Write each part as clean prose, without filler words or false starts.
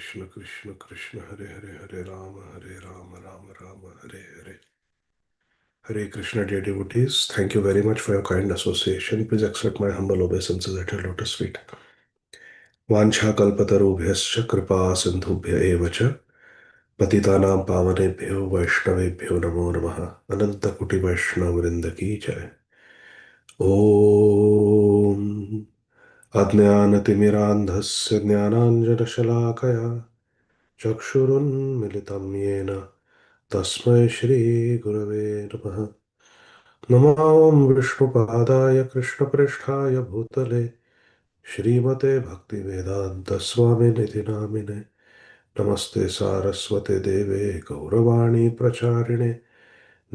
Krishna Krishna Krishna Hare Hare Hare Rama Rama Rama Hare Hare. Hare Krishna, dear devotees, thank you very much for your kind association. Please accept my humble obeisances at your lotus feet. Vancha kalpatarubhyascha kripa sindhubhya eva cha patitanam pavanebhyo vaishnavebhyo namo namaha. Ananta kuti vaishnava vrinda ki jai. Om Ajnanatimirandhasya Jnananjanashalakaya चक्षुरुन्मिलितं येन तस्मै श्रीगुरवे नमः। नमो विष्णुपादाय कृष्णप्रेष्ठाय भूतले श्रीमते भक्तिवेदान्तस्वामिनिति नामिने। नमस्ते सारस्वते देवे गौरवाणी प्रचारिणे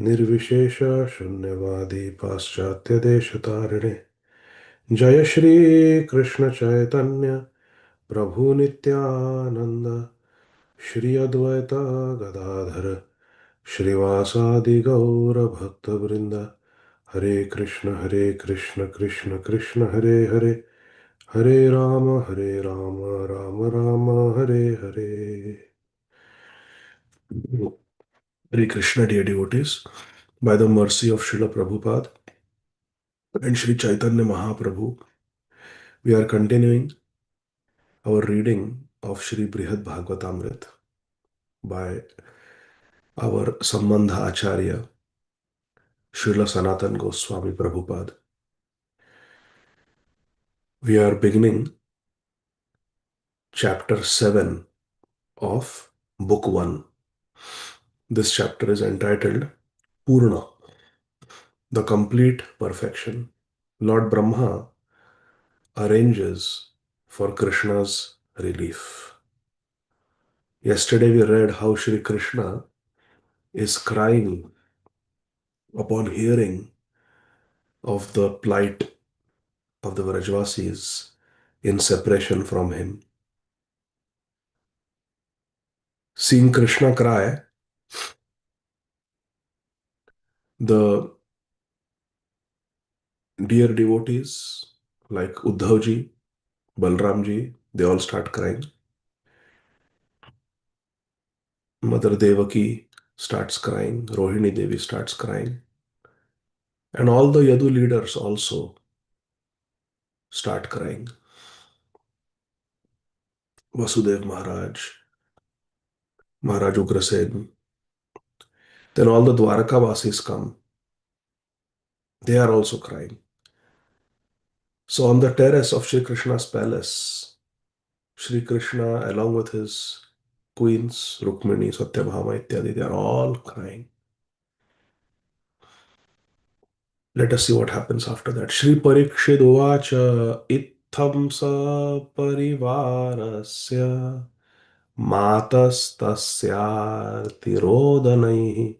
निर्विशेष शून्यवादी पाश्चात्यदेशतारिणे। जय श्री कृष्ण चैतन्य प्रभु नित्यानंद श्री अद्वैत गदाधर श्रीवासादि गौर भक्त वृंद। हरे Krishna Krishna Krishna Hare Hare Hare Ram Ram Ram Hare Hare. Hare Krishna, dear devotees, by the mercy of Srila Prabhupada and Sri Chaitanya Mahaprabhu, we are continuing our reading of Sri Brihad Bhagavatamrita by our Sambandha Acharya, Srila Sanatan Goswami Prabhupada. We are beginning chapter 7 of book 1. This chapter is entitled Purna, the complete perfection. Lord Brahma arranges for Krishna's relief. Yesterday we read how Shri Krishna is crying upon hearing of the plight of the Vrajvasis in separation from him. Seeing Krishna cry, the dear devotees like Uddhavji, Balramji, they all start crying. Mother Devaki starts crying, Rohini Devi starts crying, and all the Yadu leaders also start crying. Vasudev Maharaj, Maharaj Ugrasen, then all the Dwarkavasis come. They are also crying. So on the terrace of Shri Krishna's palace, Shri Krishna along with his queens, Rukmini, Satyabhama, Ityadi, they are all crying. Let us see what happens after that. Shri Parikshit Uvacha Itham Sa Parivarasya Matastasyaartirodanaihi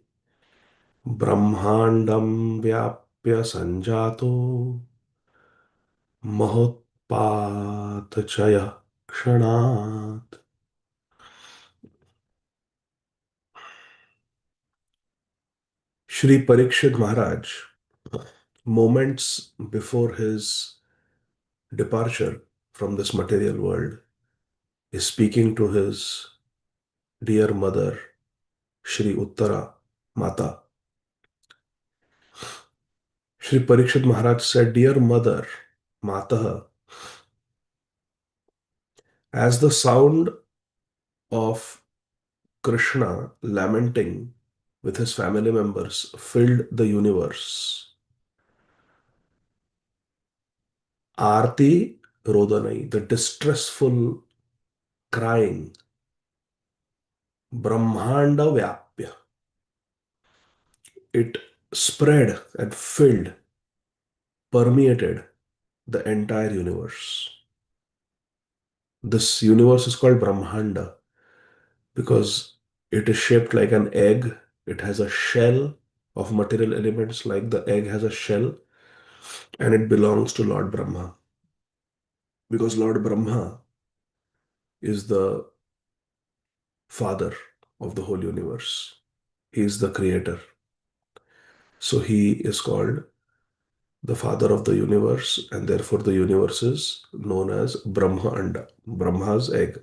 Brahmandam Vyapya Sanjato Mahotpatachaya Kshanat. Shri Parikshit Maharaj, moments before his departure from this material world, is speaking to his dear mother, Shri Uttara Mata. Shri Parikshit Maharaj said, Dear mother, Mataha, as the sound of Krishna lamenting with his family members filled the universe, Arti Rodanai, the distressful crying, Brahmanda Vyapya, it spread and filled, permeated the entire universe. This universe is called Brahmanda because it is shaped like an egg. It has a shell of material elements like the egg has a shell, and it belongs to Lord Brahma. Because Lord Brahma is the father of the whole universe. He is the creator. So he is called the father of the universe, and therefore the universe is known as Brahma Anda, Brahma's egg.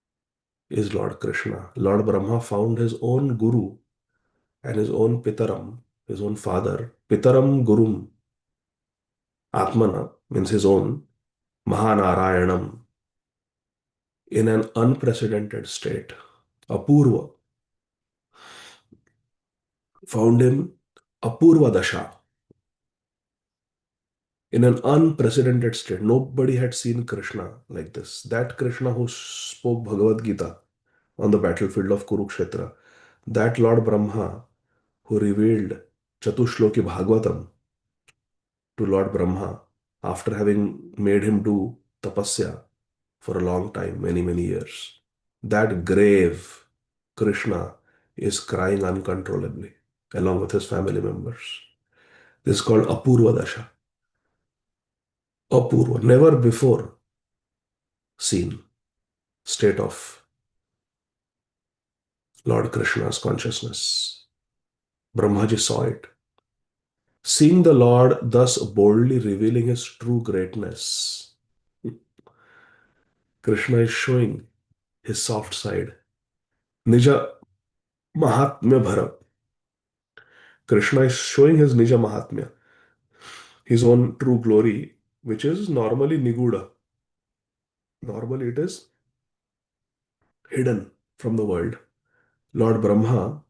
is Lord Krishna. Lord Brahma found his own guru and his own Pitaram, his own father. Pitaram Gurum Atmana means his own Mahanarayanam in an unprecedented state. Apurva found him Apurva Dasha in an unprecedented state. Nobody had seen Krishna like this. That Krishna who spoke Bhagavad Gita on the battlefield of Kurukshetra, that Lord Brahma who revealed Chatushloki Bhagavatam to Lord Brahma after having made him do tapasya for a long time, many, many years. That grave Krishna is crying uncontrollably along with his family members. This is called Apurva Dasha. Apurva, never before seen state of Lord Krishna's consciousness. Brahmaji saw it. Seeing the Lord thus boldly revealing his true greatness, Krishna is showing his soft side. Nija Mahatmya Bharat. Krishna is showing his Nija Mahatmya, his own true glory, which is normally Niguda. Normally it is hidden from the world. Lord Brahma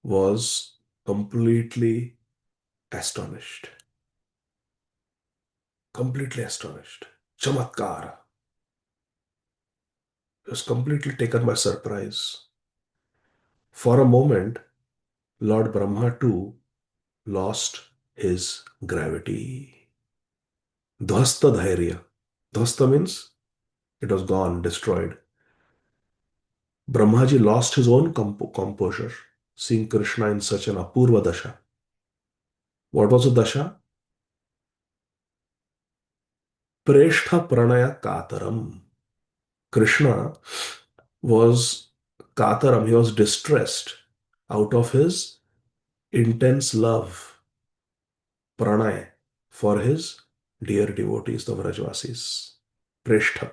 was completely astonished. Completely astonished. Chamatkar. He was completely taken by surprise. For a moment, Lord Brahma too lost his gravity. Dhvasta dhairya. Dhvasta means it was gone, destroyed. Brahmaji lost his own composure, seeing Krishna in such an apurva dasha. What was the dasha? Preshtha pranaya kataram. Krishna was kataram, he was distressed out of his intense love, pranay, for his dear devotees, the Vrajvasis. Preshtha.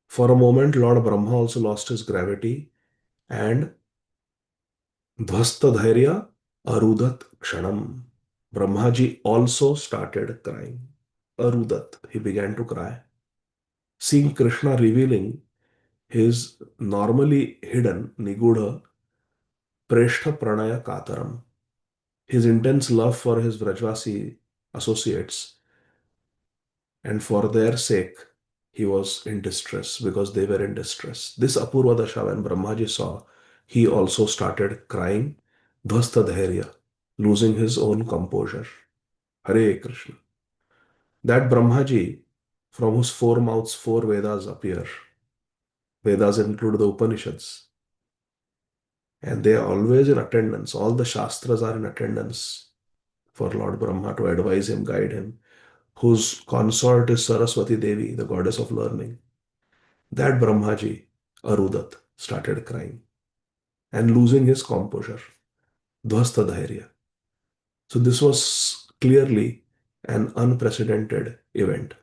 For a moment, Lord Brahma also lost his gravity and dhvasta dhairya arudat kshanam. Brahmaji also started crying. Arudat, he began to cry. Seeing Krishna revealing his normally hidden Niguda Preshtha Pranaya Kataram, his intense love for his Vrajvasi associates, and for their sake, he was in distress because they were in distress. This Apurva Dasha, when Brahmaji saw, he also started crying, Dhvasta Dhairya, losing his own composure. Hare Krishna. That Brahmaji, from whose four mouths four Vedas appear, Vedas include the Upanishads, and they are always in attendance. All the Shastras are in attendance for Lord Brahma to advise him, guide him, whose consort is Saraswati Devi, the goddess of learning. That Brahmaji, Arudat, started crying and losing his composure. Dhvasta Dhairya. So this was clearly an unprecedented event.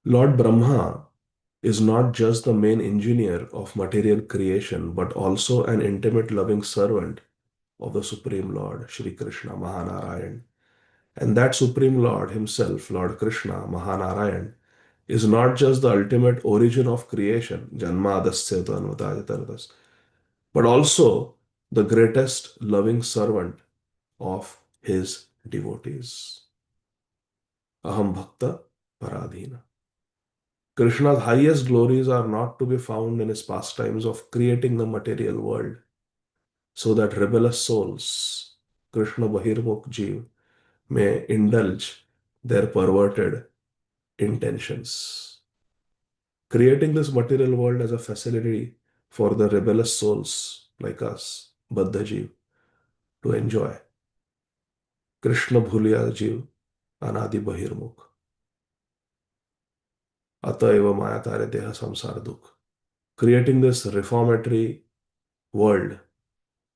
Lord Brahma is not just the main engineer of material creation, but also an intimate loving servant of the Supreme Lord, Shri Krishna, Mahanarayan. And that Supreme Lord himself, Lord Krishna, Mahanarayan, is not just the ultimate origin of creation, Janmadasya Tanvatayataradas, but also the greatest loving servant of his devotees. Aham Bhakta Paradhina. Krishna's highest glories are not to be found in his pastimes of creating the material world, so that rebellious souls, Krishna Bahirmukh Jeev, may indulge their perverted intentions. Creating this material world as a facility for the rebellious souls like us, Baddha Jeev, to enjoy. Krishna Bhulya Jeev, Anadi Bahirmukh. Ataiva Mayatare Deha Samsara Dukh. Creating this reformatory world,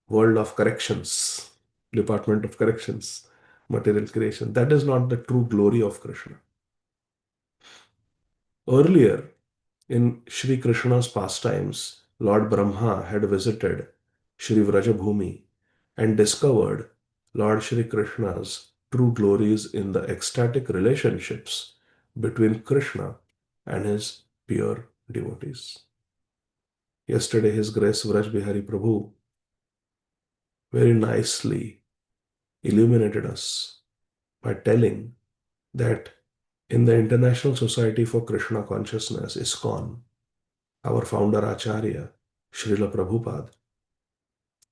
world of corrections, department of corrections, material creation. That is not the true glory of Krishna. Earlier, in Sri Krishna's pastimes, Lord Brahma had visited Sri Vrajabhumi and discovered Lord Sri Krishna's true glories in the ecstatic relationships between Krishna and his pure devotees. Yesterday, His Grace Vraj Bihari Prabhu very nicely illuminated us by telling that in the International Society for Krishna Consciousness, ISKCON, our founder Acharya, Srila Prabhupada,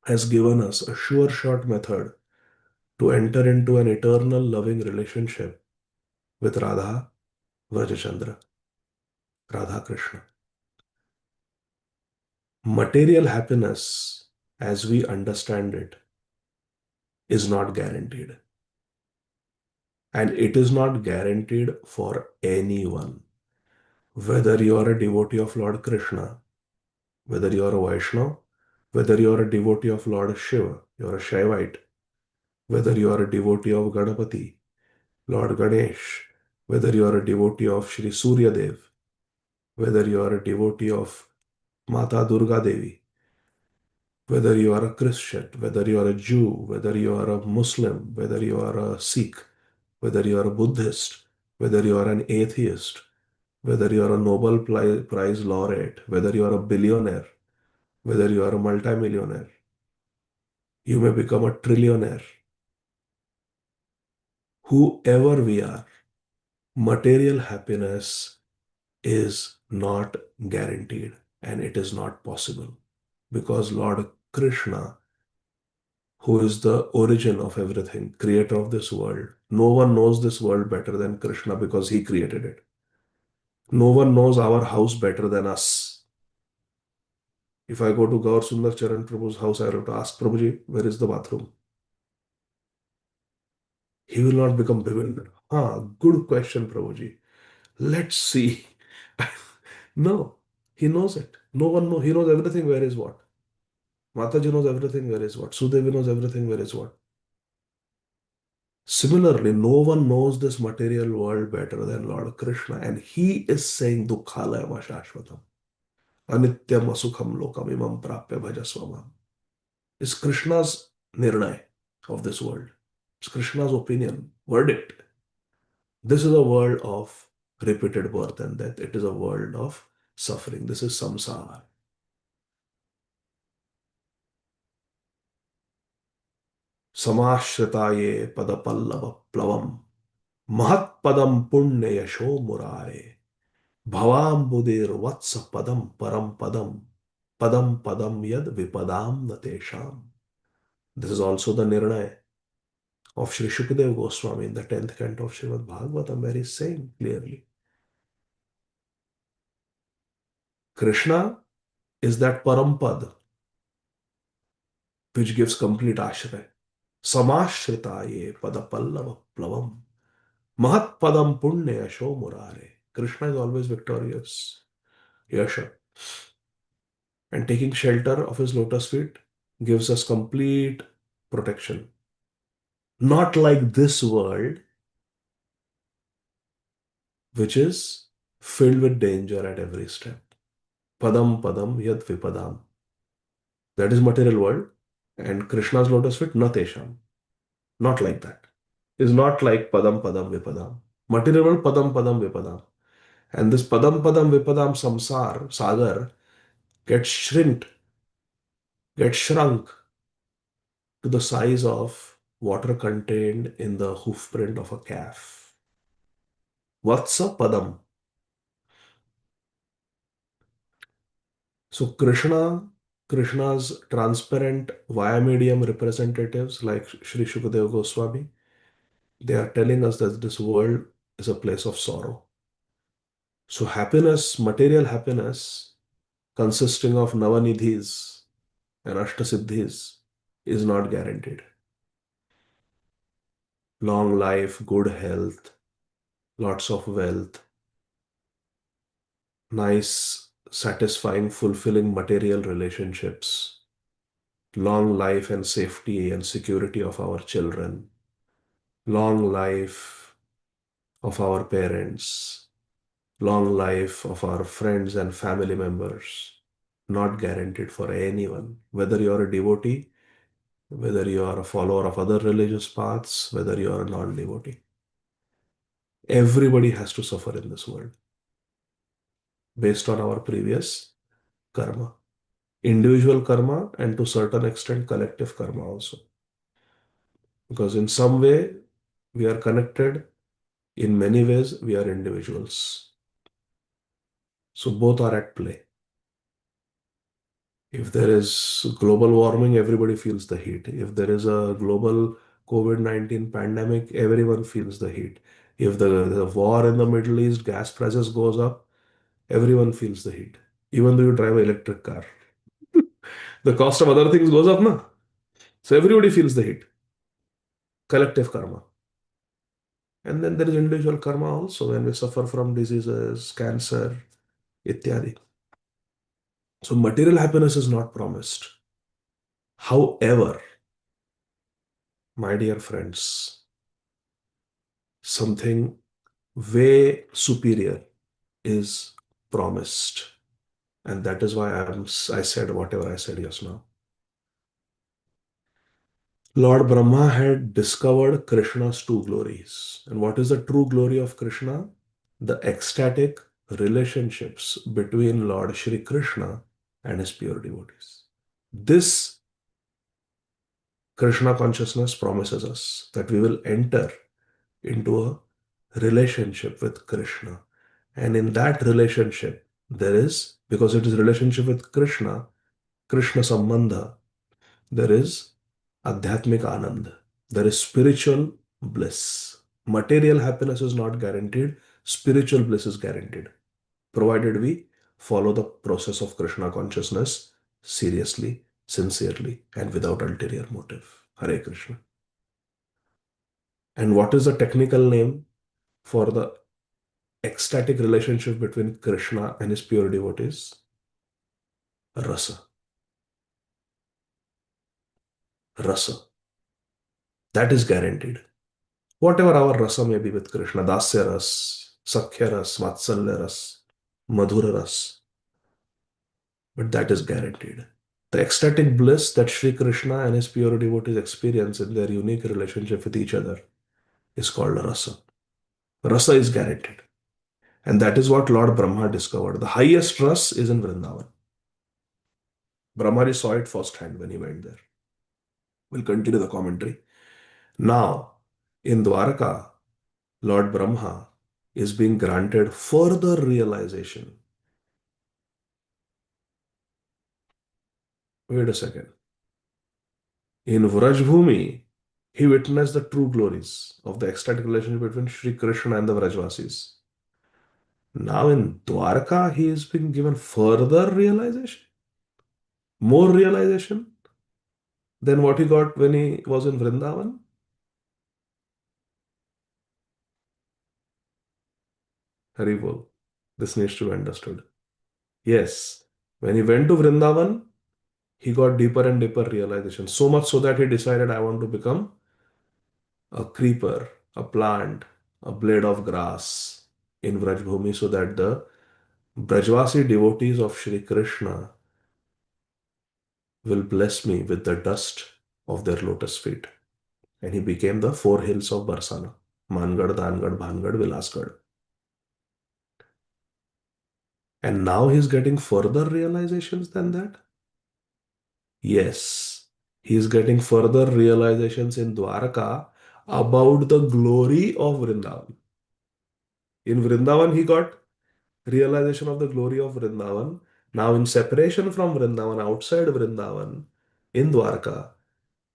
has given us a sure shot method to enter into an eternal loving relationship with Radha Vrajachandra, Radha Krishna. Material happiness, as we understand it, is not guaranteed. And it is not guaranteed for anyone. Whether you are a devotee of Lord Krishna, whether you are a Vaishnava, whether you are a devotee of Lord Shiva, you are a Shaivite, whether you are a devotee of Ganapati, Lord Ganesh, whether you are a devotee of Sri Surya Dev, whether you are a devotee of Mata Durga Devi, whether you are a Christian, whether you are a Jew, whether you are a Muslim, whether you are a Sikh, whether you are a Buddhist, whether you are an atheist, whether you are a Nobel Prize laureate, whether you are a billionaire, whether you are a multimillionaire, you may become a trillionaire. Whoever we are, material happiness is not guaranteed and it is not possible because Lord Krishna, who is the origin of everything, creator of this world, no one knows this world better than Krishna because he created it. No one knows our house better than us. If I go to Gaur Sundar Charan Prabhu's house, I have to ask Prabhuji, where is the bathroom? He will not become bewildered. Good question, Prabhuji. Let's see. No, he knows it. No one knows. He knows everything where is what. Mataji knows everything where is what. Sudevi knows everything where is what. Similarly, no one knows this material world better than Lord Krishna. And he is saying, Dukhalayam Ashashvatam. Anityam Asukham Lokam Imam Prapya Bhajasvamam. It's Krishna's nirnay of this world. It's Krishna's opinion, verdict. This is a world of repeated birth and death. It is a world of suffering. This is samsara. Samashritaye padapallava plavam mahatpadam punya yasho murare bhavam vatsa padam param padam yad vipadam natesham. This is also the nirnay of Sri Shukdev Goswami in the 10th canto of Srimad Bhagavatam, where he is saying clearly, Krishna is that parampad which gives complete ashray. Samashritaye padapallava plavam mahat padam punya yasho murare. Krishna is always victorious. Yasha. And taking shelter of his lotus feet gives us complete protection. Not like this world, which is filled with danger at every step. Padam padam yad vipadam. That is material world. And Krishna's lotus feet, natesham. Not like that. Is not like padam padam vipadam. Material world, padam padam vipadam. And this padam padam vipadam samsar, sagar, gets gets shrunk to the size of water contained in the hoof print of a calf. Vatsa padam. So Krishna's transparent via medium representatives like Sri Shukadeva Goswami, they are telling us that this world is a place of sorrow. So happiness, material happiness, consisting of Navanidhis and Ashtasiddhis, is not guaranteed. Long life, good health, lots of wealth, nice, satisfying, fulfilling material relationships, long life and safety and security of our children, long life of our parents, long life of our friends and family members, not guaranteed for anyone, whether you are a devotee, whether you are a follower of other religious paths, whether you are a non-devotee. Everybody has to suffer in this world based on our previous karma. Individual karma and to certain extent collective karma also. Because in some way we are connected, in many ways we are individuals. So both are at play. If there is global warming, everybody feels the heat. If there is a global COVID-19 pandemic, everyone feels the heat. If the war in the Middle East, gas prices goes up, everyone feels the heat. Even though you drive an electric car, the cost of other things goes up, na? So everybody feels the heat. Collective karma. And then there is individual karma also when we suffer from diseases, cancer, ityadi. So material happiness is not promised. However, my dear friends, something way superior is promised. And that is why I said whatever I said just now. Lord Brahma had discovered Krishna's two glories. And what is the true glory of Krishna? The ecstatic relationships between Lord Shri Krishna and his pure devotees. This Krishna consciousness promises us that we will enter into a relationship with Krishna. And in that relationship, there is, because it is relationship with Krishna, Krishna Sambandha, there is Adhyatmik Anand. There is spiritual bliss. Material happiness is not guaranteed, spiritual bliss is guaranteed, provided we follow the process of Krishna consciousness seriously, sincerely, and without ulterior motive. Hare Krishna. And what is the technical name for the ecstatic relationship between Krishna and his pure devotees? Rasa. Rasa. That is guaranteed. Whatever our rasa may be with Krishna, Dasya ras, Sakhya ras, Vatsalya ras, Madhura ras, but that is guaranteed. The ecstatic bliss that Sri Krishna and his pure devotees experience in their unique relationship with each other is called rasa. Rasa is guaranteed. And that is what Lord Brahma discovered. The highest ras is in Vrindavan. Brahmaji saw it firsthand when he went there. We'll continue the commentary. Now, in Dwaraka, Lord Brahma is being granted further realization. Wait a second. In Vrajbhumi, he witnessed the true glories of the ecstatic relationship between Sri Krishna and the Vrajvasis. Now in Dwarka, he is being given further realization, more realization than what he got when he was in Vrindavan. Haribol. This needs to be understood. Yes, when he went to Vrindavan, he got deeper and deeper realization. So much so that he decided, I want to become a creeper, a plant, a blade of grass in Vrajbhumi so that the Brajvasi devotees of Sri Krishna will bless me with the dust of their lotus feet. And he became the four hills of Barsana: Mangad, Dangad, Bhangad, Vilasgad. And now he's getting further realizations than that? Yes, he's getting further realizations in Dwarka about the glory of Vrindavan. In Vrindavan, he got realization of the glory of Vrindavan. Now, in separation from Vrindavan, outside Vrindavan, in Dwarka,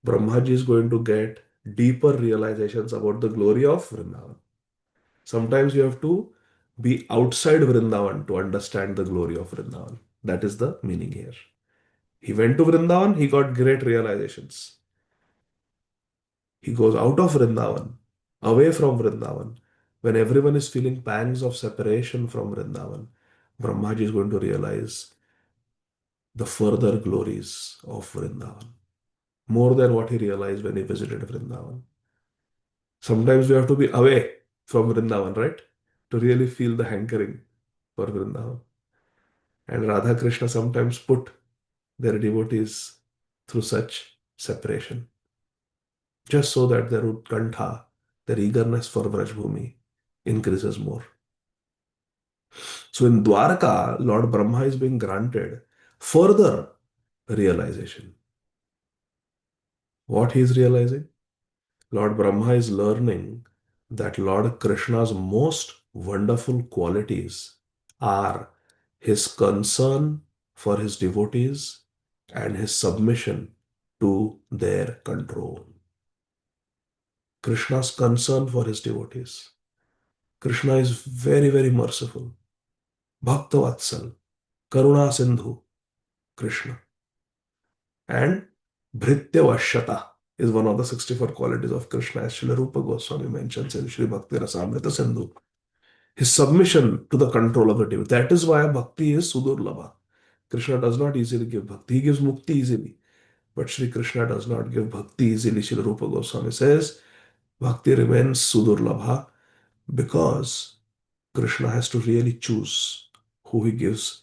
Brahmaji is going to get deeper realizations about the glory of Vrindavan. Sometimes you have to be outside Vrindavan to understand the glory of Vrindavan. That is the meaning here. He went to Vrindavan, he got great realizations. He goes out of Vrindavan, away from Vrindavan. When everyone is feeling pangs of separation from Vrindavan, Brahmaji is going to realize the further glories of Vrindavan, more than what he realized when he visited Vrindavan. Sometimes we have to be away from Vrindavan, right? To really feel the hankering. for Vrindavan. And Radha Krishna sometimes put their devotees through such separation, just so that their utkantha, their eagerness for Vrajbhumi, increases more. So in Dwarka, Lord Brahma is being granted further realization. What he is realizing? Lord Brahma is learning that Lord Krishna's most wonderful qualities are his concern for his devotees and his submission to their control. Krishna's concern for his devotees. Krishna is very, very merciful. Bhaktavatsal, Karuna Sindhu, Krishna. And Bhrityavashyata is one of the 64 qualities of Krishna, as Srila Rupa Goswami mentions in Sri Bhakti Rasamrita Sindhu. His submission to the control of the devotee. That is why bhakti is sudurlabha. Krishna does not easily give bhakti. He gives mukti easily. But Sri Krishna does not give bhakti easily. Srila Rupa Goswami says bhakti remains sudurlabha because Krishna has to really choose who he gives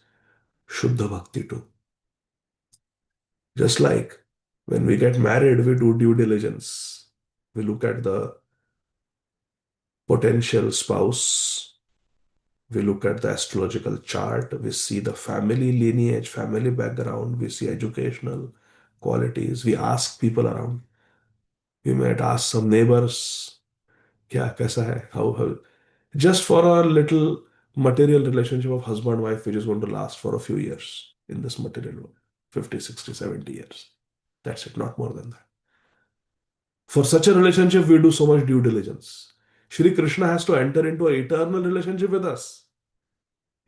Shuddha Bhakti to. Just like when we get married, we do due diligence. We look at the potential spouse, we look at the astrological chart, we see the family lineage, family background, we see educational qualities, we ask people around. We might ask some neighbors, kya, kaisa hai, how, just for a little material relationship of husband wife, which is going to last for a few years in this material world, 50, 60, 70 years. That's it, not more than that. For such a relationship, we do so much due diligence. Shri Krishna has to enter into an eternal relationship with us.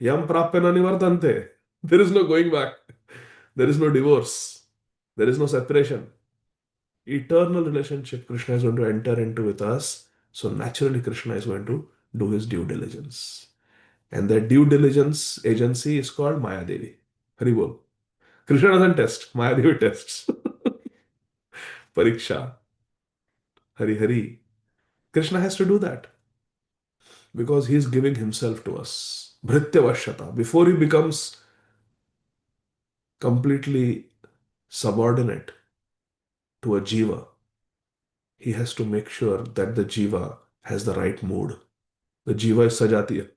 Yam prapyana nivartante. There is no going back. There is no divorce. There is no separation. Eternal relationship Krishna is going to enter into with us. So naturally, Krishna is going to do his due diligence. And that due diligence agency is called Maya Devi. Hari bol. Krishna doesn't test. Maya Devi tests. Pariksha. Hari Hari. Krishna has to do that because he is giving himself to us. Bhrityavashyata. Before he becomes completely subordinate to a jiva, he has to make sure that the jiva has the right mood. The jiva is सजाती है.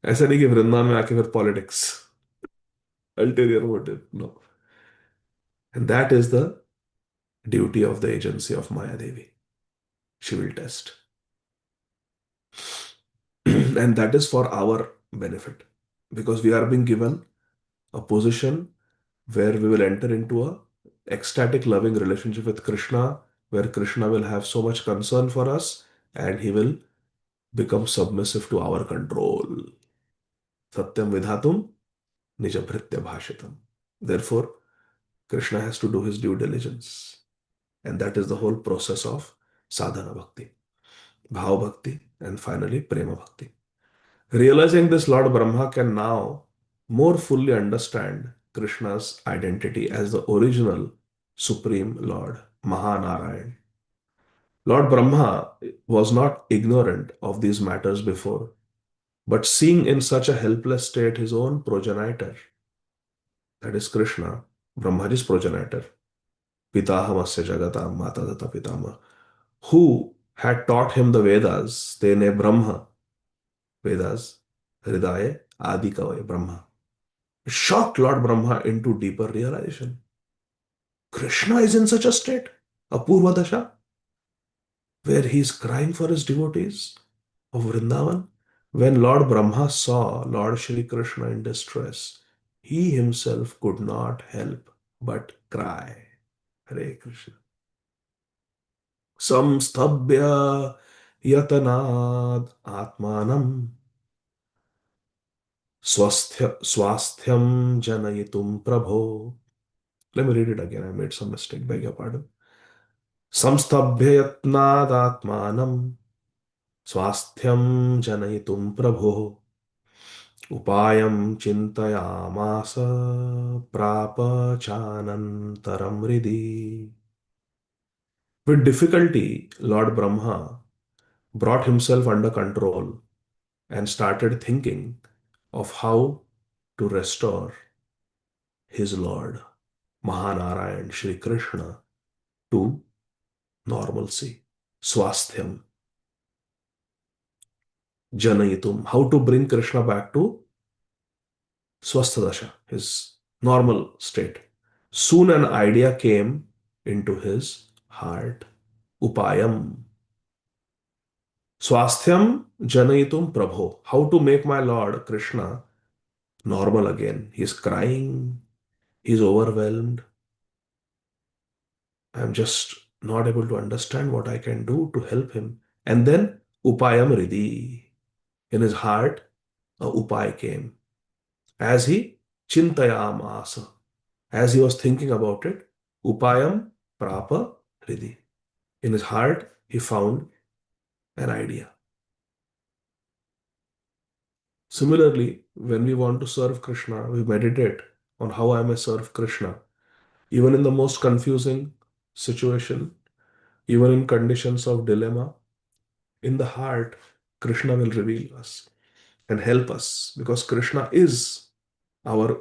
ऐसा नहीं कि वृंदावन में आके फिर politics, ulterior motive. No. And that is the duty of the agency of Maya Devi. She will test. And that is for our benefit because we are being given a position where we will enter into a ecstatic loving relationship with Krishna, where Krishna will have so much concern for us and he will become submissive to our control. Satyam vidhatum nijabhritya bhashitam. Therefore, Krishna has to do his due diligence. And that is the whole process of sadhana bhakti, bhav bhakti, and finally prema bhakti. Realizing this, Lord Brahma can now more fully understand Krishna's identity as the original Supreme Lord, Mahanarayan. Lord Brahma was not ignorant of these matters before, but seeing in such a helpless state his own progenitor, that is Krishna, Brahmaji's progenitor, Pitahamasya Jagatam Matadata Pitama, who had taught him the Vedas, Tene Brahma, Vedas, Hridaya, Adi Kavaya, Brahma. It shocked Lord Brahma into deeper realization. Krishna is in such a state, Apurva Dasha, where he is crying for his devotees of Vrindavan. When Lord Brahma saw Lord Shri Krishna in distress, he himself could not help but cry. Hare Krishna. Samstabhya yatanad atmanam swasthyam janayitum prabho. Let me read it again. I made some mistake. Beg your pardon. Samstabhya yatnad atmanam swasthyam janayitum prabho. Upayam chintayamasa prapachanantaram ridhi. With difficulty, Lord Brahma brought himself under control and started thinking of how to restore his Lord, Mahanarayan Shri Krishna, to normalcy. Swasthyam, Janayitum, how to bring Krishna back to Swasthadasha, his normal state. Soon an idea came into his heart. Upayam. Swasthyam Janayitum Prabho. How to make my Lord Krishna normal again. He's crying, he's overwhelmed. I'm just not able to understand what I can do to help him. And then Upayam Ridhi. In his heart, a upay came. As he chintayamasa, as he was thinking about it, upayam prapa hridi. In his heart, he found an idea. Similarly, when we want to serve Krishna, we meditate on how I may serve Krishna. Even in the most confusing situation, even in conditions of dilemma, in the heart, Krishna will reveal us and help us because Krishna is our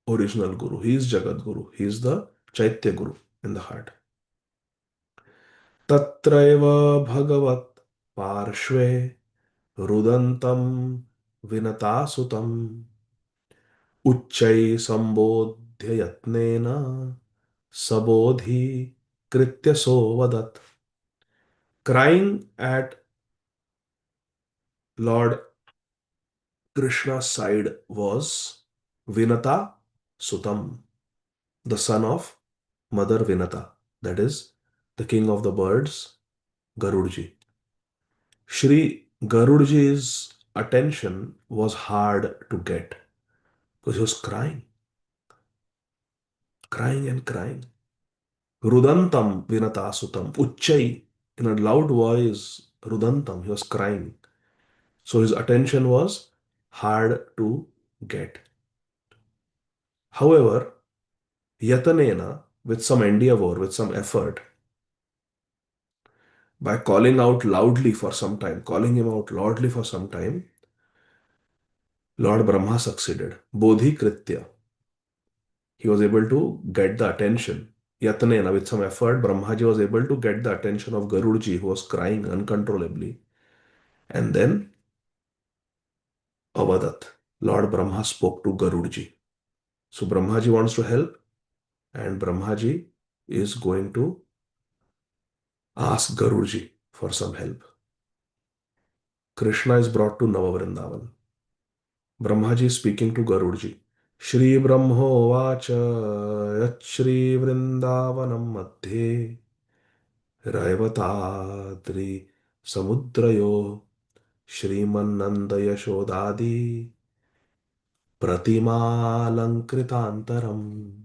original Guru. He is Jagat Guru. He is the Chaitya Guru in the heart. Tatraiva Bhagavat Parshve Rudantam Vinatasutam Uchchai Sambodhya Yatnena Sabodhi Kritya Sovadat. Crying at Lord Krishna's side was Vinata Sutam, the son of Mother Vinata, that is, the king of the birds, Garudji. Shri Garudji's attention was hard to get because he was crying, crying and crying. Rudantam Vinatasutam, Uchchai, in a loud voice, Rudantam, he was crying. So his attention was hard to get. However, Yatanena, with some endeavor, with some effort, by calling out loudly for some time, calling him out loudly for some time, Lord Brahma succeeded. Bodhi Kritya. He was able to get the attention. Yatanena, with some effort, Brahmaji was able to get the attention of Garudji, who was crying uncontrollably. And then Avadat, Lord Brahma spoke to Garudji. So Brahmaji wants to help, and Brahmaji is going to ask Garudji for some help. Krishna is brought to Navavrindavan. Brahmaji is speaking to Garudji. Shri Brahmo Vacha Yat Shri Vrindavanam Madhye Raivatadri Samudrayo Shrimananda Yashodadi Pratimalankritaantaram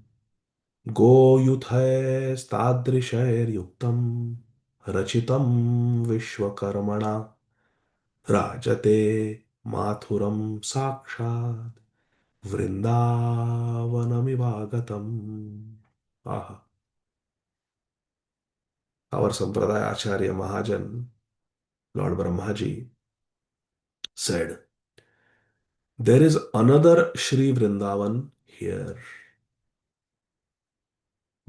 Goyuthaistadrashairyuktam Rachitam Vishwakarmana Rajate Mathuram Sakshat Vrindavanamivagatam. Aha. Our Sampradaya Acharya Mahajan, Lord Brahmaji, said, there is another Shri Vrindavan here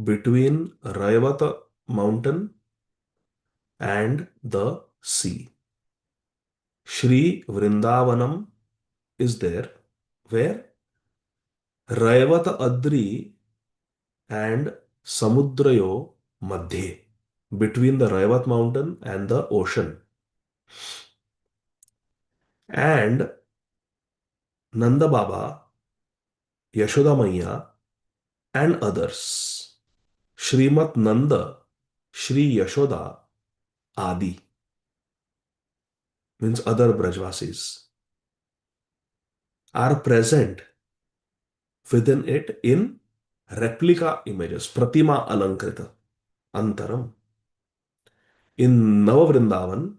between Raivata mountain and the sea. Shri Vrindavanam is there where Raivata Adri and Samudrayo Madhye, between the Raivat mountain and the ocean. And Nanda Baba, Yashoda Maiya, and others. Srimat Nanda, Shri Yashoda, Adi, means other Brajvasis, are present within it in replica images, Pratima Alankrita, Antaram. In Navavrindavan,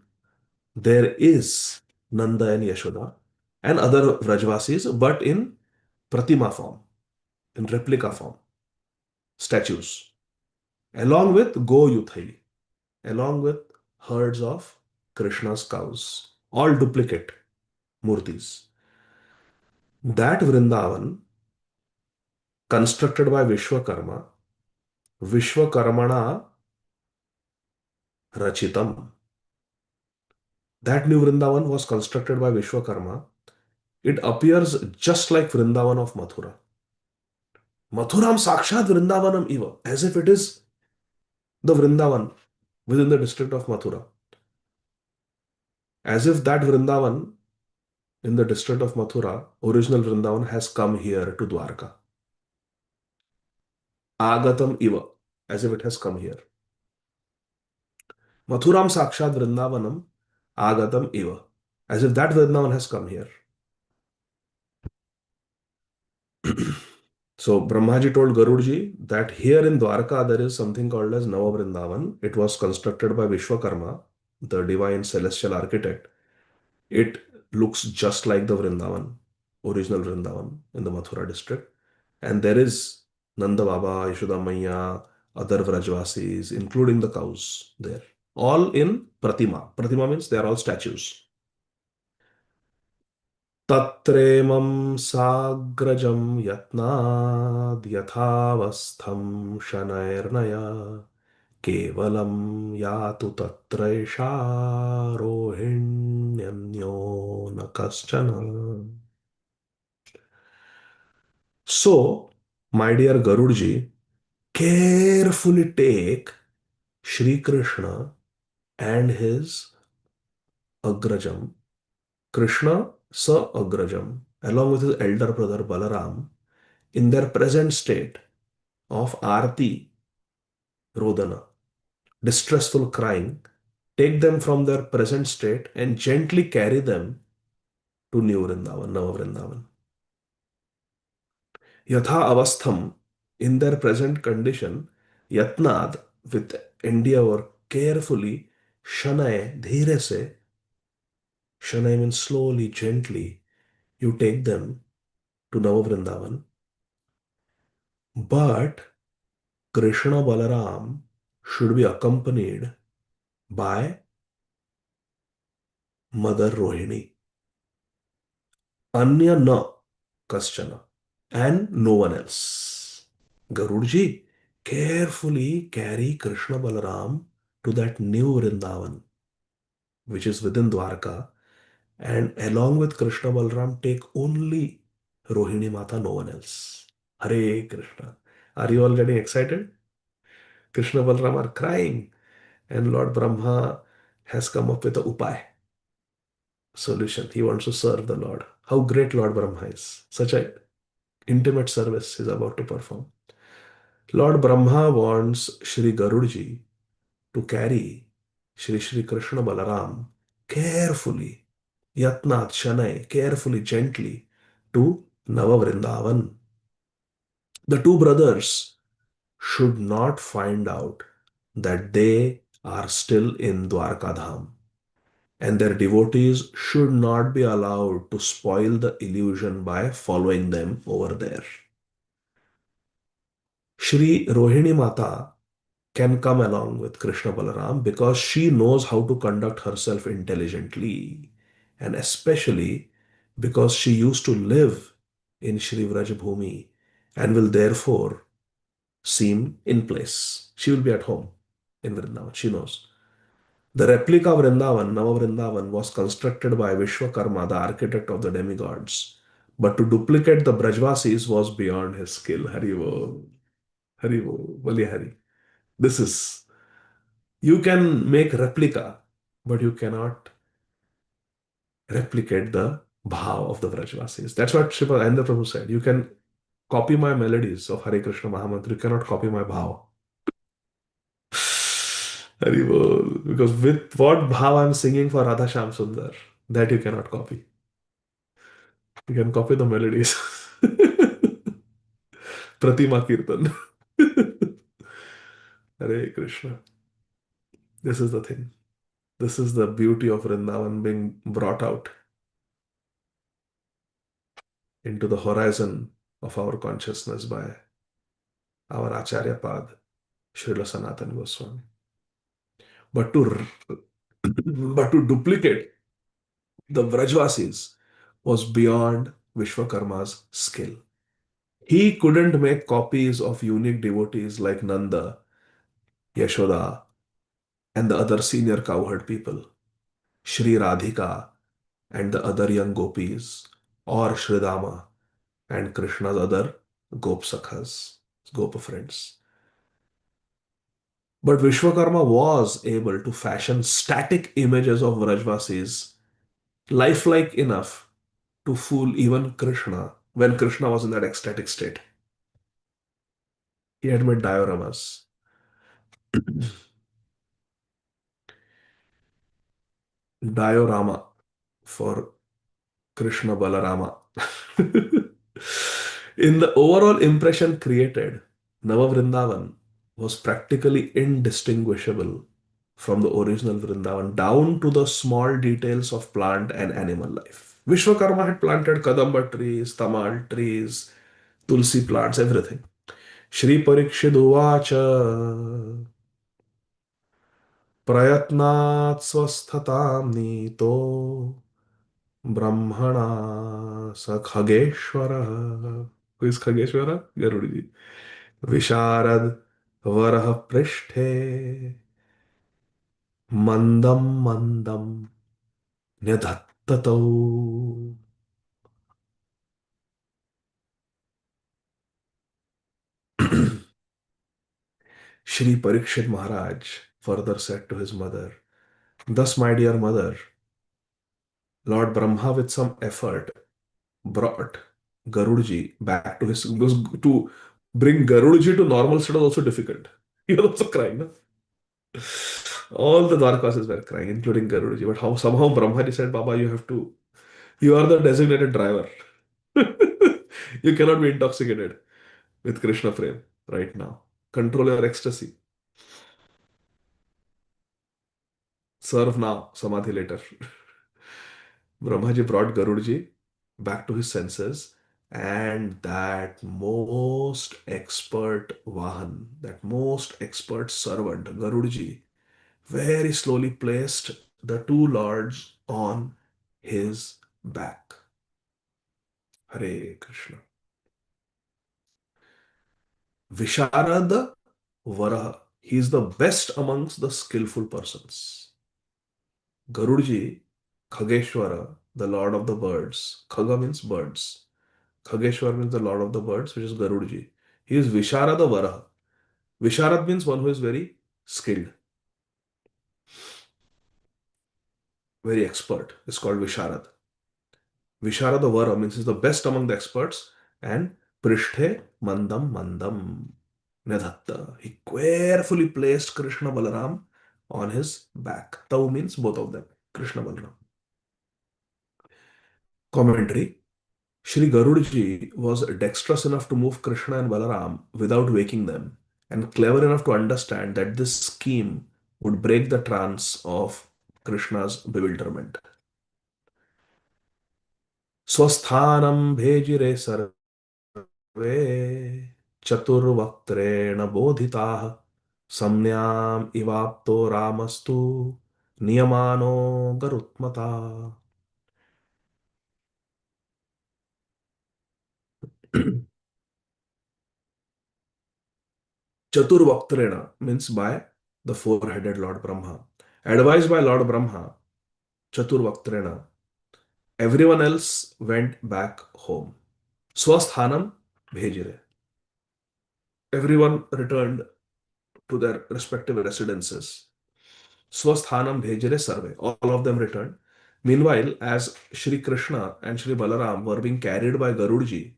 there is Nanda and Yashoda and other Vrajvasis, but in Pratima form, in replica form, statues, along with Goyuthai, along with herds of Krishna's cows, all duplicate murtis. That Vrindavan, constructed by Vishwakarma, Vishwakarmana Rachitam. That new Vrindavan was constructed by Vishwakarma. It appears just like Vrindavan of Mathura. Mathuram Sakshat Vrindavanam Eva, as if it is the Vrindavan within the district of Mathura. As if that Vrindavan in the district of Mathura, original Vrindavan, has come here to Dwarka. Agatam Eva, as if it has come here. Mathuram Sakshat Vrindavanam Agatam Eva, as if that Vrindavan has come here. So Brahmaji told Garudji that here in Dwarka there is something called as Nava Vrindavan. It was constructed by Vishwakarma, the divine celestial architect. It looks just like the Vrindavan, original Vrindavan in the Mathura district. And there is Nanda Baba, Yashoda Maiya, other Vrajvasis, including the cows there. All in Pratima. Pratima means they are all statues. तत्रेमं साग्रजं यत्नाद् यथावस्थं शनैर्नय केवलं यातु तत्रैषा रोहिण्यन्यो न कश्चन. So, my dear Garudji, carefully take Shri Krishna and his Agrajam, Krishna Sa Agrajam, along with his elder brother Balaram, in their present state of Arti, Rodana, distressful crying, take them from their present state and gently carry them to New Vrindavan, Nava Vrindavan. Yatha Avastham, in their present condition, Yatnad, with endeavor, carefully, Shanay, Dheere se, Shanay means slowly, gently, you take them to Nava Vrindavan. But Krishna Balaram should be accompanied by Mother Rohini. Anya na kaschana, and no one else. Garudji, carefully carry Krishna Balaram to that new Vrindavan, which is within Dwarka, and along with Krishna Balaram, take only Rohini Mata, no one else. Hare Krishna. Are you all getting excited? Krishna Balaram are crying, and Lord Brahma has come up with a upay solution. He wants to serve the Lord. How great Lord Brahma is. Such a intimate service is about to perform. Lord Brahma wants Shri Garudji to carry Shri Krishna Balaram carefully, Yatnat Shanai, carefully, gently to Nava Vrindavan. The two brothers should not find out that they are still in Dwarkadham, and their devotees should not be allowed to spoil the illusion by following them over there. Shri Rohini Mata can come along with Krishna Balaram because she knows how to conduct herself intelligently, and especially because she used to live in Shri Vraj Bhumi and will therefore seem in place. She will be at home in Vrindavan. She knows. The replica Vrindavan, Nava Vrindavan, was constructed by Vishwakarma, the architect of the demigods. But to duplicate the Brajvasis was beyond his skill. Hari Bol. Hari Bol. Bali Hari. This is, you can make replica, but you cannot replicate the bhav of the Vrajvasis. That's what Sripad Ayendra Prabhu said. You can copy my melodies of Hare Krishna Mahamantra, you cannot copy my bhav. Hari Bol. Because with what bhav I'm singing for Radha Shyam Sundar, that you cannot copy. You can copy the melodies. Pratima Kirtan. Hare Krishna. This is the thing. This is the beauty of Vrindavan being brought out into the horizon of our consciousness by our Acharya Pad, Srila Sanatana Goswami. But to, but to duplicate the Vrajvasis was beyond Vishwakarma's skill. He couldn't make copies of unique devotees like Nanda, Yashoda, and the other senior cowherd people, Sri Radhika and the other young gopis, or Sridama and Krishna's other Gopsakhas, Gopa friends. But Vishwakarma was able to fashion static images of Vrajvasis, lifelike enough to fool even Krishna when Krishna was in that ecstatic state. He had made dioramas. Diorama for Krishna Balarama. In the overall impression created, Nava was practically indistinguishable from the original Vrindavan down to the small details of plant and animal life. Vishwakarma had planted kadamba trees, tamal trees, tulsi plants, everything. Shri Parikshid Uvacha Prayatnat Swasthatam Nito ब्रह्मणा स Khageshwar. Who is Khageshwar? Garuda जी. विशारद वरह पृष्ठे मंदम मंदम निधत्ततौ. Shri Parikshit Maharaj further said to his mother, "Thus, my dear mother, Lord Brahma, with some effort, brought Garudji back to his. Because to bring Garudji to normal state was also difficult. He was also crying. No? All the Dwarkasis were crying, including Garudji. But how somehow Brahmaji said, Baba, you are the designated driver. You cannot be intoxicated with Krishna frame right now. Control your ecstasy. Serve now, Samadhi later." Brahmaji brought Garudji back to his senses, and that most expert Vahan, that most expert servant, Garudji, very slowly placed the two lords on his back. Hare Krishna. Visharada Varaha. He is the best amongst the skillful persons. Garudji, Khageshwara, the lord of the birds. Khaga means birds. Khageshwar means the lord of the birds, which is Garudji. He is Visharada Varaha. Visharad means one who is very skilled, very expert. It's called Visharad. Visharada Vara means he's the best among the experts. And Prishthe Mandam Mandam Nidhatta. He carefully placed Krishna Balaram on his back. Tau means both of them. Krishna Balaram. Commentary. Shri Garudji was dexterous enough to move Krishna and Balaram without waking them, and clever enough to understand that this scheme would break the trance of Krishna's bewilderment. Swasthanam bhejire sarve chaturvaktreణ bodhitaः samnyam ivapto ramastu niyamano garutmata. Chaturvaktrena means by the four-headed Lord Brahma. Advised by Lord Brahma, Chaturvaktrena, everyone else went back home. Swasthanam bhejire. Everyone returned to their respective residences. Swasthanam bhejire sarve. All of them returned. Meanwhile, as Shri Krishna and Shri Balaram were being carried by Garudji,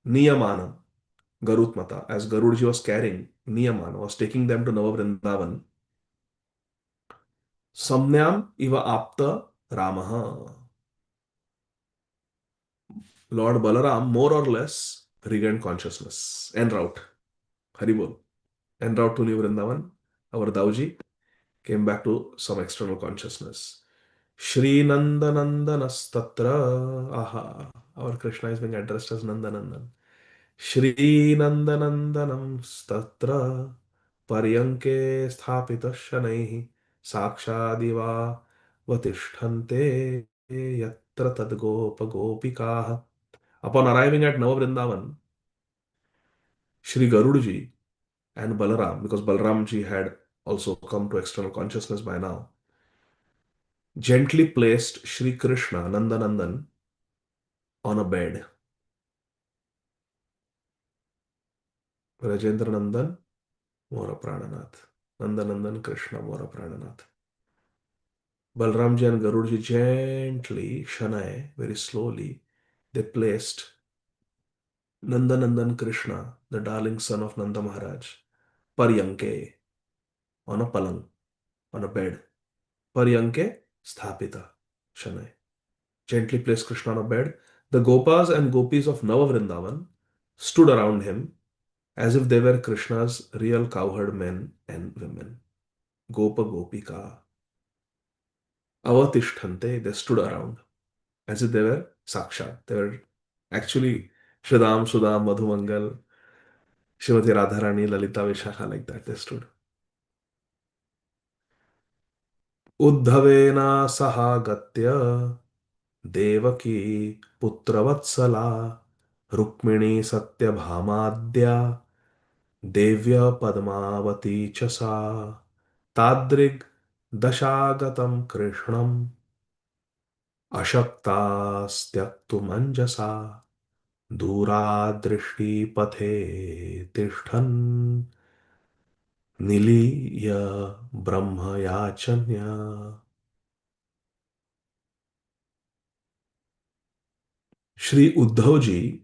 Niyamanam, Garutmata, as Garudji was carrying Niyaman, was taking them to Navavrindavan, Samnyam iva apta Ramaha. Lord Balaram more or less regained consciousness en route. Haribol. En route to New Vrindavan, our Dauji came back to some external consciousness. Shri Nandanandanastattra. Aha. Our Krishna is being addressed as Nandanandan. Shri Nandanandanam statra paryanke sthapita shanaihi sakshadiva vatishtante yatra tad gopa gopikaah. Upon arriving at Nava Vrindavan, Shri Garudaji and Balaram, because Balaramji had also come to external consciousness by now, gently placed Shri Krishna Nandanandan on a bed. Rajendra Nandan Mora Prananath. Nandanandan Krishna Mora Prananath. Balramji and Garudaji gently, Shanai, very slowly, they placed Nandanandan Krishna, the darling son of Nanda Maharaj, Paryanke, on a palang, on a bed. Paryanke Sthapita, Shanai. Gently placed Krishna on a bed. The Gopas and Gopis of Nava Vrindavan stood around him as if they were Krishna's real cowherd men and women. Gopa Gopika. Avatishtante, they stood around as if they were Sakshat. They were actually Shridam, Sudam, Madhumangal, Shrimati Radharani, Lalita, Vishakha, like that they stood. Uddhavena sahagatya devaki putravatsala Rukmini Satyabhamadya Devya Padmavati Chasa Tadrig Dashagatam Krishnam Ashaktasत्यक्तुमञ्जसा दूरादृष्टिपथे तिष्ठन् निलीय ब्रह्मयाचन्य. Shri Uddhav ji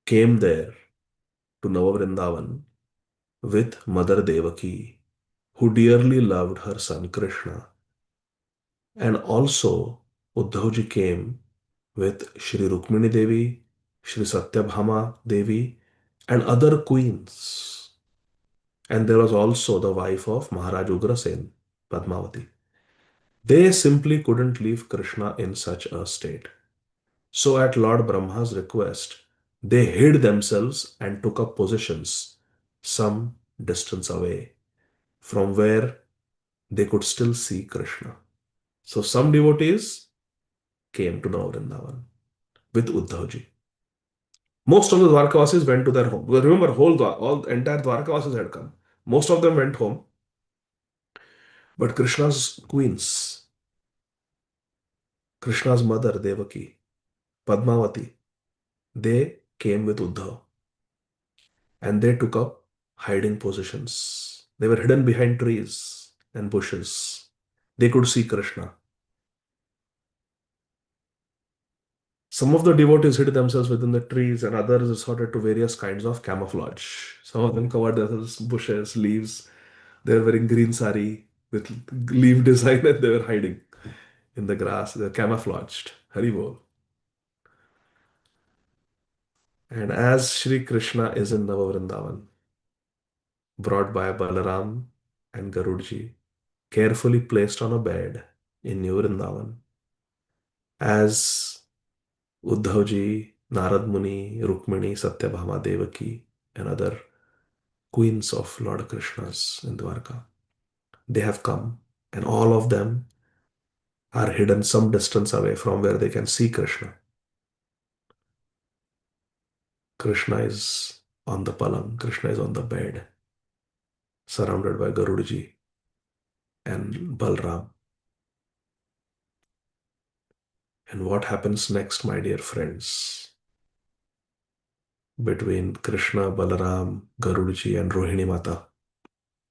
came there to Navavrindavan with Mother Devaki, who dearly loved her son Krishna. And also, Uddhav ji came with Shri Rukmini Devi, Shri Satyabhama Devi, and other queens. And there was also the wife of Maharaj Ugrasen, Padmavati. They simply couldn't leave Krishna in such a state. So, at Lord Brahma's request, they hid themselves and took up positions some distance away from where they could still see Krishna. So, some devotees came to Navrindavan with Uddhavji. Most of the Dwarkavasis went to their home. Because remember, all entire Dwarkavasis had come. Most of them went home, but Krishna's queens, Krishna's mother Devaki, Padmavati, they came with Uddhav and they took up hiding positions. They were hidden behind trees and bushes. They could see Krishna. Some of the devotees hid themselves within the trees, and others resorted to various kinds of camouflage. Some of them covered themselves bushes, leaves. They were wearing green sari with leaf design and they were hiding in the grass. They were camouflaged. Haribol. And as Shri Krishna is in Navavrindavan, brought by Balaram and Garudji, carefully placed on a bed in New Vrindavan, as Uddhavji, Narad Muni, Rukmini, Satyabhama Devaki, and other queens of Lord Krishna's in Dwarka, they have come, and all of them are hidden some distance away from where they can see Krishna. Krishna is on the palang, Krishna is on the bed, surrounded by Garudaji and Balram. And what happens next, my dear friends, between Krishna, Balaram, Garudaji, and Rohini Mata?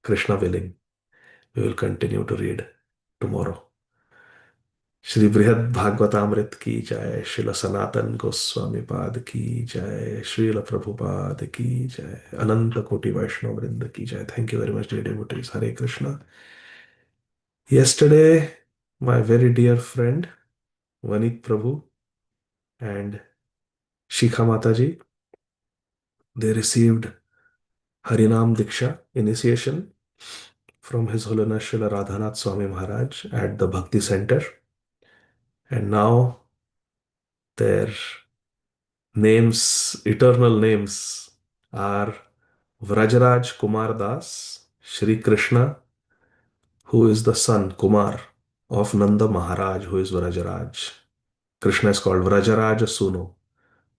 Krishna willing, we will continue to read tomorrow. Shri बृहद भागवतामृत की जय, श्रील सनातन गोस्वामी पाद की जय, श्रील प्रभुपाद की जय, अनंत कोटि वैष्णव वृंद की जय. Thank you very much, dear devotees. Hare Krishna. Yesterday, my very dear friend Vanit Prabhu and Shikha Mataji, they received Harinam Diksha initiation from His Holiness Srila Radhanath Swami Maharaj at the Bhakti Center. And now their names, eternal names, are Vrajaraj Kumar Das, Shri Krishna, who is the son, Kumar, of Nanda Maharaj, who is Vrajaraj. Krishna is called Vrajaraj Suno.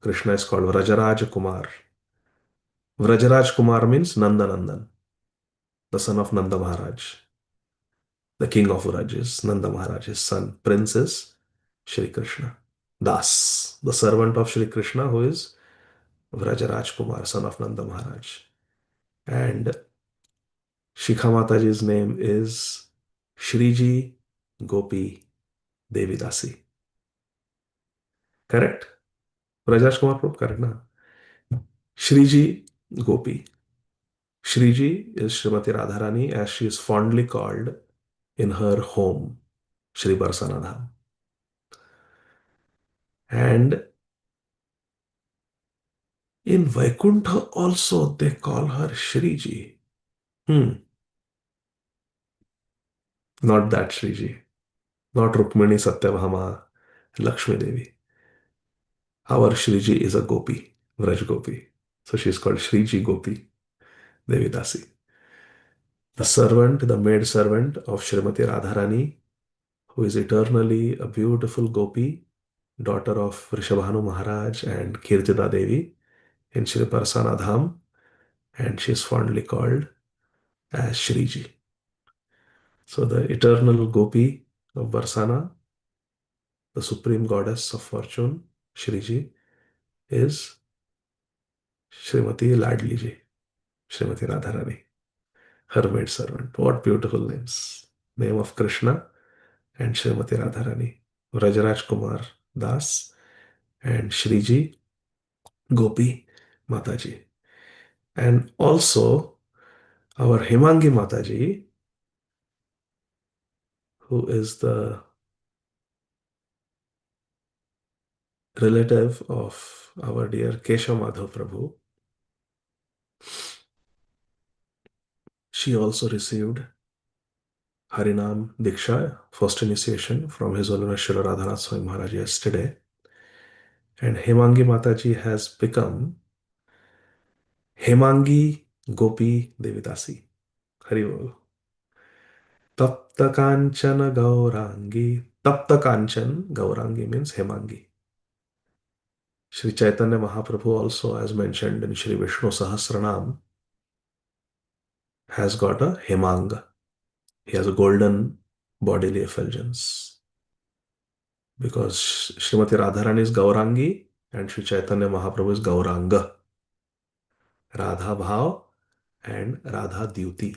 Krishna is called Vrajaraj Kumar. Vrajaraj Kumar means Nanda Nandan, the son of Nanda Maharaj, the king of Vrajas. Nanda Maharaj, his son, prince is Shri Krishna. Das, the servant of Shri Krishna, who is Vrajaraj Kumar, son of Nanda Maharaj. And Shikha Mataji's name is Shriji Gopi Devidasi. Correct? Vrajaraj Kumar Prabhu, correct, na? Shriji Gopi. Shriji is Srimati Radharani as she is fondly called in her home, Shri Barsanadham. And in Vaikuntha also they call her Shriji. Not that Shriji, not Rukmini Satyabhama, Lakshmi Devi. Our Shriji is a Gopi, Vraj Gopi. So she is called Shriji Gopi Devidasi. The servant, the maid servant of Srimati Radharani, who is eternally a beautiful Gopi, daughter of Rishabhanu Maharaj and Kirtida Devi in Shri Parsana Dham, and she is fondly called as Shriji. So the eternal Gopi of Barsana, the supreme goddess of fortune, Shriji, is Srimati Ladliji, Srimati Radharani, her maid servant. What beautiful names. Name of Krishna and Srimati Radharani. Vrajaraj Kumar Das and Shriji Gopi Mataji. And also our Himangi Mataji, who is the relative of our dear Keshav Madhav Prabhu. She also received Harinam Diksha, first initiation from His Holiness Srila Radhanath Swami Maharaj yesterday. And Hemangi Mataji has become Hemangi Gopi Devidasi. Hari Bol. Tapta Kanchana Gaurangi. Tapta Kanchan Gaurangi means Hemangi. Sri Chaitanya Mahaprabhu also, as mentioned in Sri Vishnu Sahasranam, has got a Hemanga. He has a golden bodily effulgence. Because Srimati Radharani is Gaurangi and Sri Chaitanya Mahaprabhu is Gauranga. Radha Bhav and Radha Dyuti.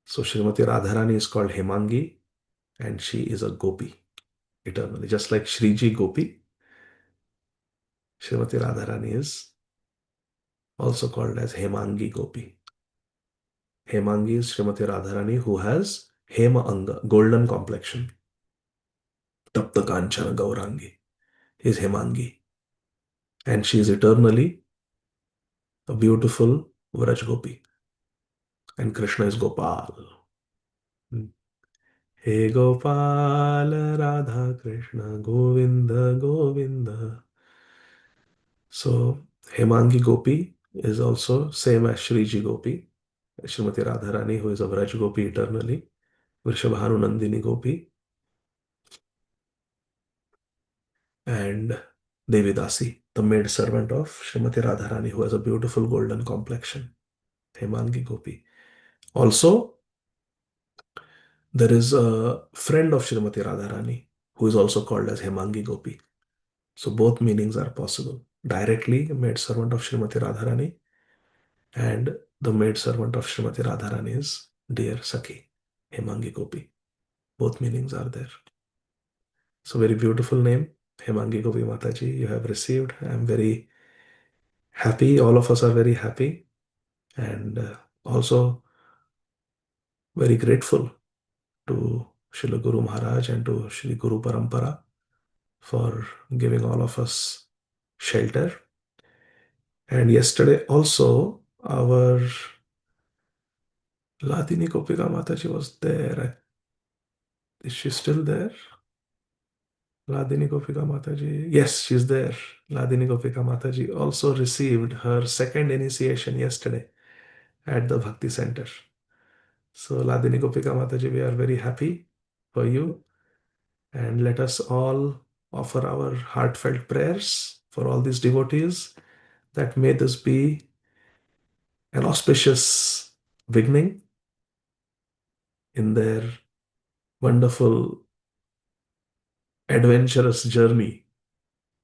So Srimati Radharani is called Hemangi and she is a Gopi eternally. Just like Shriji Gopi, Srimati Radharani is also called as Hemangi Gopi. Hemangi is Srimati Radharani who has Hema Anga, golden complexion. Tapta Kanchana Gaurangi is Hemangi. And she is eternally a beautiful Vraj Gopi. And Krishna is Gopal. Hey Gopal, Radha Krishna, Govinda, Govinda. So Hemangi Gopi is also same as Shriji Gopi. Srimati Radharani, who is a Vraj Gopi eternally. Vrishabhanu Nandini Gopi. And Devidasi, the maid servant of Srimati Radharani, who has a beautiful golden complexion. Hemangi Gopi. Also, there is a friend of Srimati Radharani who is also called as Hemangi Gopi. So both meanings are possible. Directly, maid servant of Srimati Radharani, and the maid servant of Srimati Radharani is dear Sakhi, Hemangi Gopi. Both meanings are there. So very beautiful name, Hemangi Gopi Mataji, you have received. I am very happy. All of us are very happy, and also very grateful to Srila Guru Maharaj and to Shri Guru Parampara for giving all of us shelter. And yesterday also our Ladini Gopika Mataji was there. Is she still there? Ladini Gopika Mataji. Yes, she's there. Ladini Gopika Mataji also received her second initiation yesterday at the Bhakti Center. So Ladini Gopika Mataji, we are very happy for you. And let us all offer our heartfelt prayers for all these devotees, that may this be an auspicious beginning in their wonderful, adventurous journey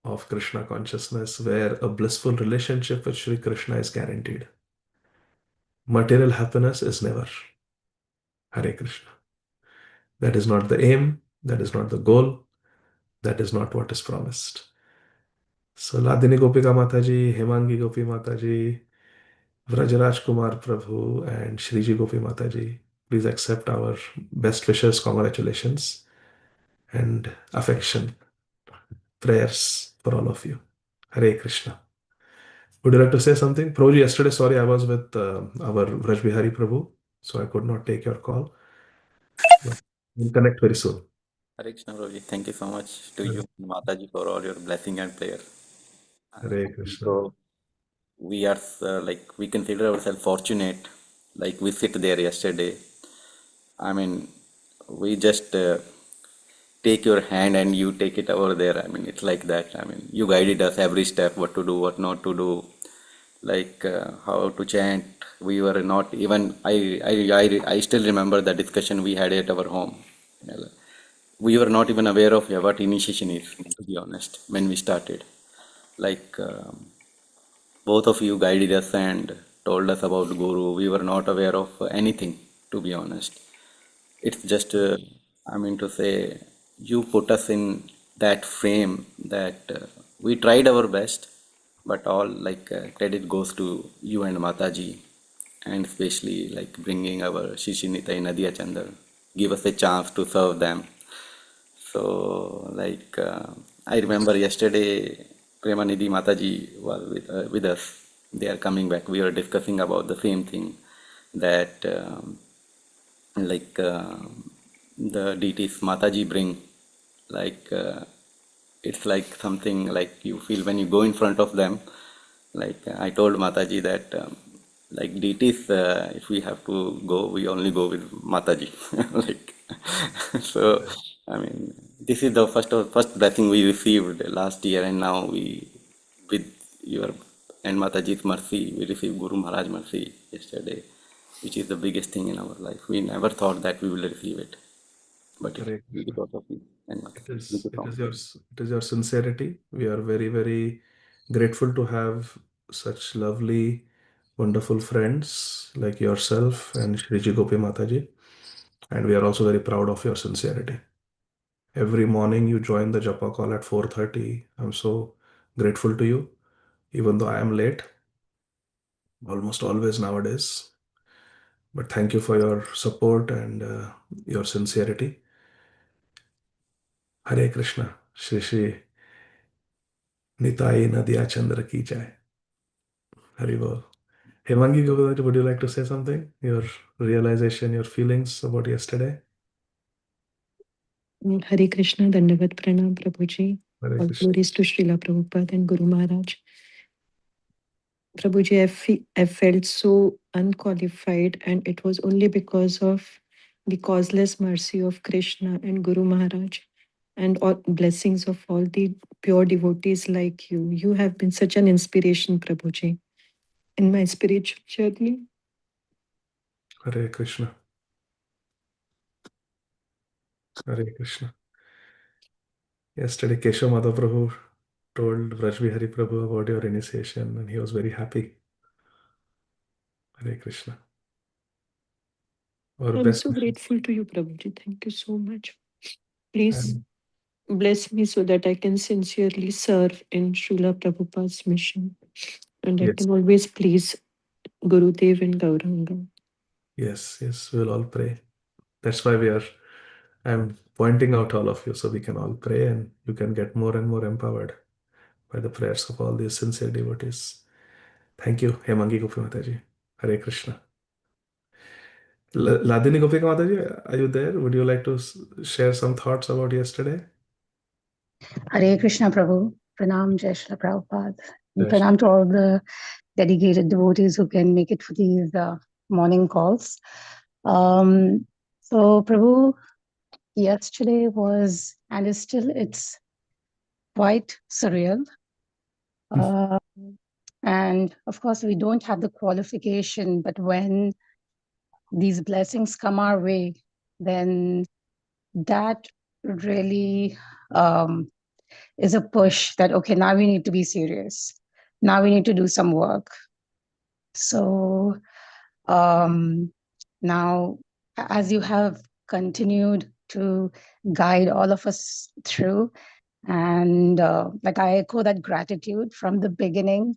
of Krishna consciousness, where a blissful relationship with Sri Krishna is guaranteed. Material happiness is never. Hare Krishna. That is not the aim, that is not the goal, that is not what is promised. So, Ladini Gopika Mataji, Hemangi Gopi Mataji, Vrajraj Kumar Prabhu, and Shriji Gopi Mataji, please accept our best wishes, congratulations, and affection, prayers for all of you. Hare Krishna. Would you like to say something? Prabhuji, yesterday, sorry, I was with our Vraj Bihari Prabhu, so I could not take your call. But we'll connect very soon. Hare Krishna, Prabhuji. Thank you so much to you, Mataji, for all your blessing and prayer. Hare Krishna. So we are like we consider ourselves fortunate, like we sit there yesterday. I mean, we just take your hand and you take it over there. I mean, it's like that. I mean, you guided us every step, what to do, what not to do, like how to chant. We were not even. I still remember the discussion we had at our home. We were not even aware of what initiation is, to be honest, when we started. Like both of you guided us and told us about Guru. We were not aware of anything, to be honest. It's just, I mean to say, you put us in that frame that we tried our best, but all like credit goes to you and Mataji, and especially like bringing our Shishinita in Nadia Chandar, give us a chance to serve them. So, like, I remember yesterday, Premanidhi Mataji was with us. They are coming back. We were discussing about the same thing that, like, the deities Mataji bring, like, it's like something like you feel when you go in front of them. Like, I told Mataji that, like, deities, if we have to go, we only go with Mataji. Like, so, I mean, this is the first blessing we received last year, and now we, with your and Mataji's mercy, we received Guru Maharaj mercy yesterday, which is the biggest thing in our life. We never thought that we will receive it, but it's Hare Krishna. because of you and It Mataji. Thank is you it so is much. your sincerity. We are very, very grateful to have such lovely, wonderful friends like yourself and Shriji Gopi Mataji. And we are also very proud of your sincerity. Every morning you join the Japa call at 4:30. I'm so grateful to you, even though I am late, almost always nowadays. But thank you for your support and your sincerity. Hare Krishna. Shri Shri Nitai Nadia Chandra ki jai. Hari Bol. Hemangi, would you like to say something? Your realization, your feelings about yesterday? Hare Krishna, Dandavat Pranam Prabhuji. Hare All Krishna. glories to Srila Prabhupada and Guru Maharaj. Prabhuji, I felt so unqualified, and it was only because of the causeless mercy of Krishna and Guru Maharaj and all blessings of all the pure devotees like you. You have been such an inspiration, Prabhuji, in my spiritual journey. Hare Krishna. Hare Krishna. Yesterday, Keshav Madhav Prabhu told Vrajbihari Prabhu about your initiation, and he was very happy. Hare Krishna. Our I'm best so wishes. grateful to you, Prabhuji. Thank you so much. Please And bless me so that I can sincerely serve in Srila Prabhupada's mission and I yes, can always please Gurudev and Gauranga. yes, we'll all pray. That's why I'm pointing out all of you so we can all pray and you can get more and more empowered by the prayers of all these sincere devotees. Thank you, Hemangi Gopi Mataji. Hare Krishna. Ladini Gopika Mataji, are you there? Would you like to share some thoughts about yesterday? Hare Krishna Prabhu, Pranam Jai Shri Prabhupada, and Yes. Pranam to all the dedicated devotees who can make it for these morning calls. So Prabhu, yesterday was, and is still, it's quite surreal. Uh, and of course, we don't have the qualification, but when these blessings come our way, then that really is a push that, okay, now we need to be serious. Now we need to do some work. So now, as you have continued to guide all of us through, and like I echo that gratitude from the beginning.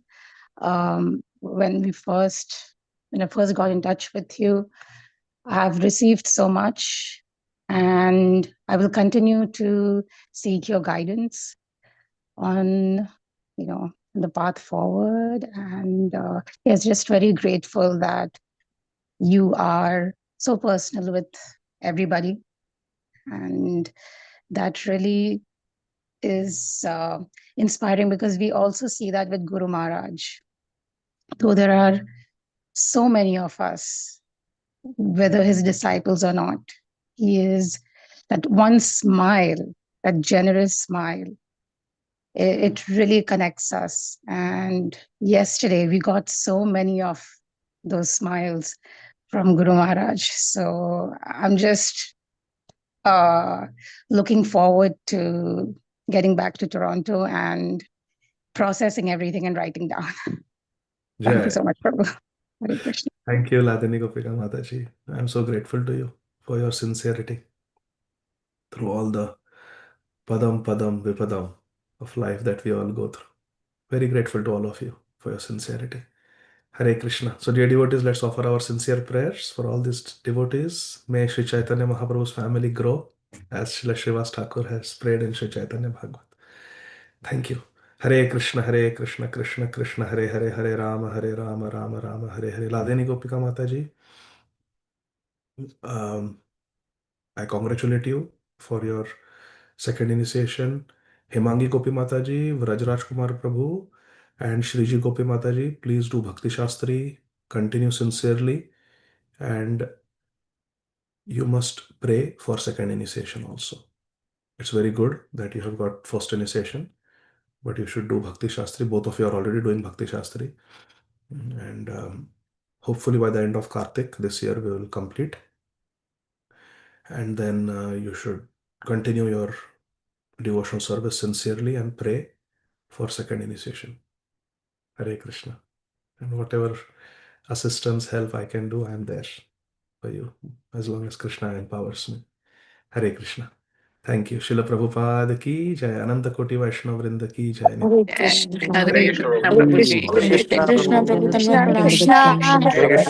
When I first got in touch with you, I've received so much, and I will continue to seek your guidance on, the path forward. And yes, just very grateful that you are so personal with everybody, and that really is inspiring, because we also see that with Guru Maharaj. Though there are so many of us, whether his disciples or not, he is that one smile, that generous smile. It really connects us. And yesterday we got so many of those smiles from Guru Maharaj. So I'm just looking forward to getting back to Toronto and processing everything and writing down. Thank you Jai. so much, Prabhu. Hare Krishna. Thank you, Ladini Gopika Mataji. I'm so grateful to you for your sincerity through all the padam padam vipadam of life that we all go through. Very grateful to all of you for your sincerity. Hare Krishna. So, dear devotees, let's offer our sincere prayers for all these devotees. May Sri Chaitanya Mahaprabhu's family grow as Srila Srivas Thakur has prayed in Sri Chaitanya Bhagavat. Thank you. Hare Krishna, Krishna Krishna, Hare Hare, Hare Rama, Rama Rama, Hare Hare. Ladini Gopika Mataji, um, I congratulate you for your second initiation. Hemangi Gopi Mataji, Vrajraj Kumar Prabhu, and Shriji Gopi Mataji, please do Bhakti Shastri. Continue sincerely, and you must pray for second initiation also. It's very good that you have got first initiation, but you should do Bhakti Shastri. Both of you are already doing Bhakti Shastri. And hopefully by the end of Kartik this year, we will complete. And then you should continue your devotional service sincerely and pray for second initiation. Hare Krishna. And whatever assistance, help I can do, I am there for you as long as Krishna empowers me. Hare Krishna. Thank you. Srila Prabhupada ki jai. Ananta Koti Vaishnava Vrinda ki jai. Hare Hare Krishna. Krishna, Hare Prabhuji. Krishna. Hare Krishna, Prabhupada Prabhupada. Bhagavatam. Hare Krishna.